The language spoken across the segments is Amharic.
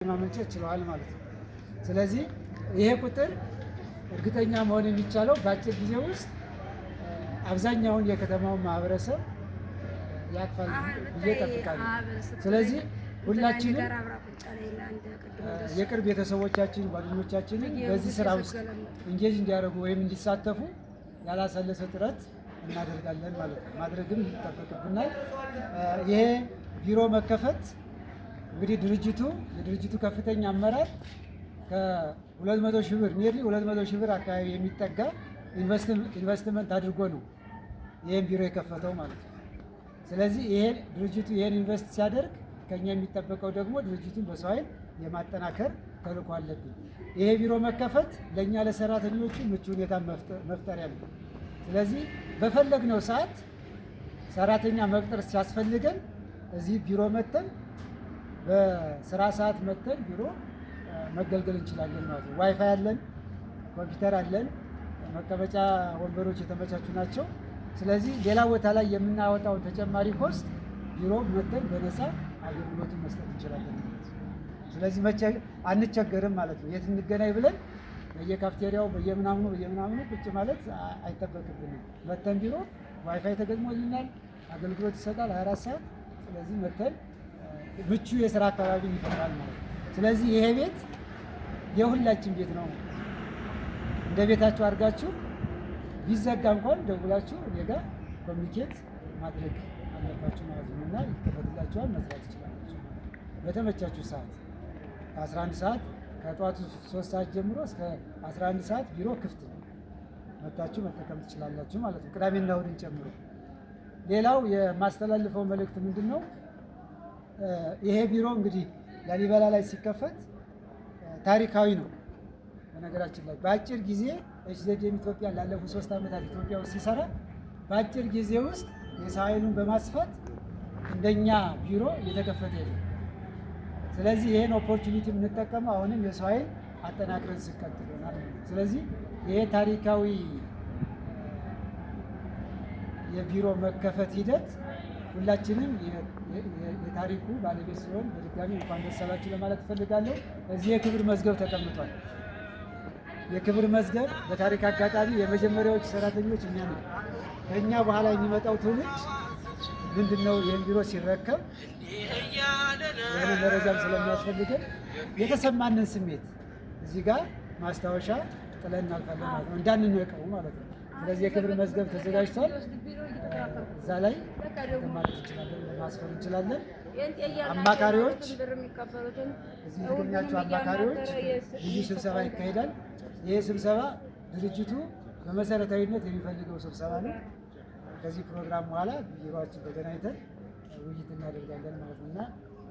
ማመንጨት ችለዋል ማለት ነው። ስለዚህ ይሄ ቁጥር እርግጠኛ መሆን የሚቻለው በአጭር ጊዜ ውስጥ አብዛኛውን የከተማውን ማህበረሰብ ያቅፋል ብዬ እጠብቃለሁ። ስለዚህ ሁላችንም የቅርብ ቤተሰቦቻችን፣ ጓደኞቻችንን በዚህ ስራ ውስጥ እንጌጅ እንዲያደርጉ ወይም እንዲሳተፉ ያላሰለሰ ጥረት እናደርጋለን ማለት ነው። ማድረግም ይጠበቅብናል። ይሄ ቢሮ መከፈት እንግዲህ የድርጅቱ ከፍተኛ አመራር ከ200 ሺህ ብር ኒርሊ 200 ሺህ ብር አካባቢ የሚጠጋ ኢንቨስትመንት አድርጎ ነው ይሄን ቢሮ የከፈተው ማለት ነው። ስለዚህ ድርጅቱ ይሄን ኢንቨስት ሲያደርግ ከኛ የሚጠበቀው ደግሞ ድርጅቱን በሰው ኃይል የማጠናከር ተልዕኮ አለብን። ይሄ ቢሮ መከፈት ለእኛ ለሰራተኞቹ ምቹ ሁኔታ መፍጠሪያ ነው። ስለዚህ በፈለግነው ሰዓት ሰራተኛ መቅጠር ሲያስፈልገን እዚህ ቢሮ መተን በስራ ሰዓት መተን ቢሮ መገልገል እንችላለን ማለት ነው። ዋይፋይ አለን፣ ኮምፒውተር አለን፣ መቀመጫ ወንበሮች የተመቻቹ ናቸው። ስለዚህ ሌላ ቦታ ላይ የምናወጣውን ተጨማሪ ኮስት ቢሮ መተን በነፃ አገልግሎቱን መስጠት እንችላለን ማለት ነው። ስለዚህ አንቸገርም ማለት ነው። የት እንገናኝ ብለን በየካፍቴሪያው በየምናምኑ ቁጭ ማለት አይጠበቅብንም። መተን ቢሮ ዋይፋይ ተገጥሞልናል፣ አገልግሎት ይሰጣል 24 ሰዓት። ስለዚህ መተን ምቹ የስራ አካባቢ ይፈጥራል ማለት ነው። ስለዚህ ይሄ ቤት የሁላችን ቤት ነው። እንደ ቤታችሁ አድርጋችሁ ቢዘጋ እንኳን ደውላችሁ እኔ ጋር ኮሚኒኬት ማድረግ አለባችሁ ማለት ነው እና ይከፈትላችኋል፣ መስራት ትችላላችሁ በተመቻችሁ ሰዓት ከ11 ሰዓት ከጠዋቱ 3 ሰዓት ጀምሮ እስከ 11 ሰዓት ቢሮ ክፍት ነው። መታችሁ መጠቀም ትችላላችሁ ማለት ነው፣ ቅዳሜና እሑድን ጨምሮ። ሌላው የማስተላልፈው መልእክት ምንድን ነው? ይሄ ቢሮ እንግዲህ ላሊበላ ላይ ሲከፈት ታሪካዊ ነው። በነገራችን ላይ በአጭር ጊዜ ኤችዜድኤም ኢትዮጵያ ላለፉት 3 ዓመታት ኢትዮጵያ ውስጥ ሲሰራ በአጭር ጊዜ ውስጥ የሰው ኃይሉን በማስፋት እንደኛ ቢሮ እየተከፈተ ነው። ስለዚህ ይሄን ኦፖርቹኒቲ የምንጠቀመው አሁንም የሰው ኃይል አጠናክረን ስንቀጥል ይሆናል። ስለዚህ ይሄ ታሪካዊ የቢሮ መከፈት ሂደት ሁላችንም የታሪኩ ባለቤት ሲሆን በድጋሚ እንኳን ደስ አላችሁ ለማለት እፈልጋለሁ። እዚህ የክብር መዝገብ ተቀምጧል። የክብር መዝገብ በታሪክ አጋጣሚ የመጀመሪያዎች ሰራተኞች እኛ ነው። ከእኛ በኋላ የሚመጣው ትውልድ ምንድነው ይህን ቢሮ ሲረከብ የሆነ መረጃም ስለሚያስፈልገን የተሰማንን ስሜት እዚህ ጋር ማስታወሻ ጥለን እናልፋለን ማለት ነው፣ እንዳንነቀው ማለት ነው። ስለዚህ የክብር መዝገብ ተዘጋጅቷል። እዛ ላይ ማለት እንችላለን፣ ማስፈር እንችላለን። አማካሪዎች፣ እዚህ የተገኛችሁ አማካሪዎች ልዩ ስብሰባ ይካሄዳል። ይህ ስብሰባ ድርጅቱ በመሰረታዊነት የሚፈልገው ስብሰባ ነው። ከዚህ ፕሮግራም በኋላ ቢሮአችን ተገናኝተን ውይይት እናደርጋለን ማለት ነው እና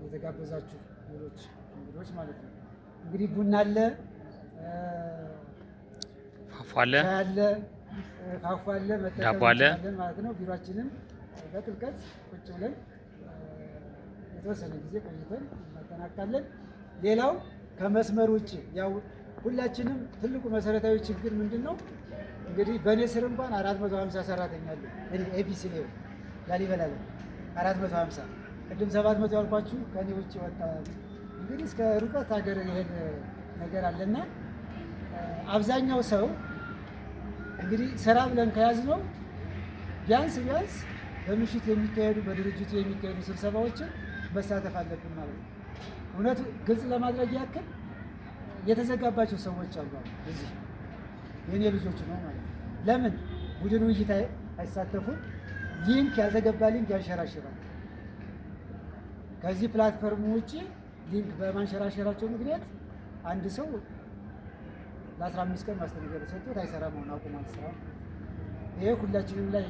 የተጋበዛችሁ ሌሎች እንግዶች ማለት ነው። እንግዲህ ቡና አለ፣ ፋፋ አለ፣ መጠቀም እንችላለን ማለት ነው። ቢሮአችንን በጥልቀት ቁጭ ብለን የተወሰነ ጊዜ ቆይተን እናጠናቅቃለን። ሌላው ከመስመር ውጭ ያው ሁላችንም ትልቁ መሰረታዊ ችግር ምንድን ነው? እንግዲህ በእኔ ስር እንኳን 450 ሰራተኛ አለ። እኔ ኤቢሲ ላይ ላሊበላ ላይ 450 ቅድም 700 ያልኳችሁ ከኔ ውጭ ወጣ። እንግዲህ እስከ ሩቀት ሀገር ይሄን ነገር አለና አብዛኛው ሰው እንግዲህ ስራ ብለን ከያዝነው ቢያንስ በምሽት የሚካሄዱ በድርጅቱ የሚካሄዱ ስብሰባዎችን መሳተፍ አለብን ማለት ነው። እውነቱ ግልጽ ለማድረግ ያክል የተዘጋባቸው ሰዎች አሉ። እዚህ የኔ ልጆች ነው ማለት ነው። ለምን ቡድን ውይይት አይሳተፉም? ሊንክ ያልተገባ ሊንክ ያንሸራሽራል። ከዚህ ፕላትፎርም ውጭ ሊንክ በማንሸራሸራቸው ምክንያት አንድ ሰው ለ15 ቀን ማስተናገድ ሰጥቶት አይሰራም፣ መሆን አቁሟል ስራ። ይሄ ሁላችንም ላይ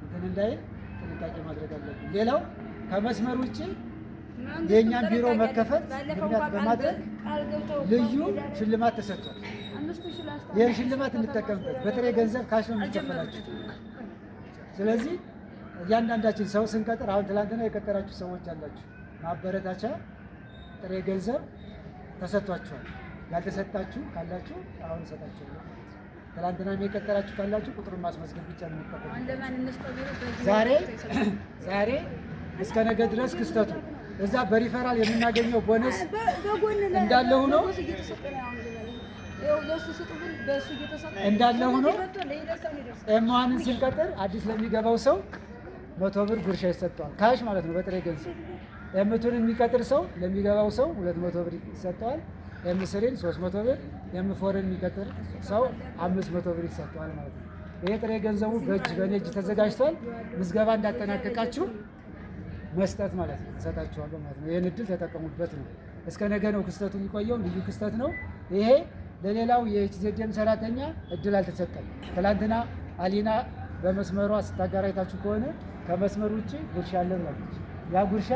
እንትን እንዳይል ጥንቃቄ ማድረግ አለብን። ሌላው ከመስመር ውጭ የእኛን ቢሮ መከፈት ምክንያት በማድረግ ልዩ ሽልማት ተሰጥቷል። ይህን ሽልማት እንጠቀምበት። በጥሬ ገንዘብ ካሽ ነው የሚከፈላችሁ። ስለዚህ እያንዳንዳችን ሰው ስንቀጥር፣ አሁን ትላንትና የቀጠራችሁ ሰዎች አላችሁ፣ ማበረታቻ ጥሬ ገንዘብ ተሰጥቷችኋል። ያልተሰጣችሁ ካላችሁ አሁን እሰጣችኋለሁ። ትላንትና የቀጠራችሁ ካላችሁ ቁጥሩን ማስመዝገብ ብቻ ነው የሚቀበለው። ዛሬ እስከ ነገ ድረስ ክስተቱ እዛ በሪፈራል የምናገኘው ቦነስ እንዳለ ሆኖ ኤም1ን ስንቀጥር አዲስ ለሚገባው ሰው 100 ብር ጉርሻ ይሰጠዋል። ካሽ ማለት ነው፣ በጥሬ ገንዘብ። ኤም2ን የሚቀጥር ሰው ለሚገባው ሰው 200 ብር ይሰጠዋል። ኤም3ን 300 ብር፣ ኤም4ን የሚቀጥር ሰው 500 ብር ይሰጠዋል ማለት ነው። ይሄ ጥሬ ገንዘቡ በእኔ እጅ ተዘጋጅቷል። ምዝገባ እንዳጠናቀቃችሁ መስጠት ማለት ነው፣ እሰጣችኋለሁ ማለት ነው። ይህን እድል ተጠቀሙበት ነው። እስከ ነገ ነው ክስተቱ የሚቆየው፣ ልዩ ክስተት ነው ይሄ። ለሌላው የኤችዜድኤም ሰራተኛ እድል አልተሰጠም። ትላንትና አሊና በመስመሯ ስታጋራ አይታችሁ ከሆነ ከመስመር ውጭ ጉርሻ አለ ብላለች። ያ ጉርሻ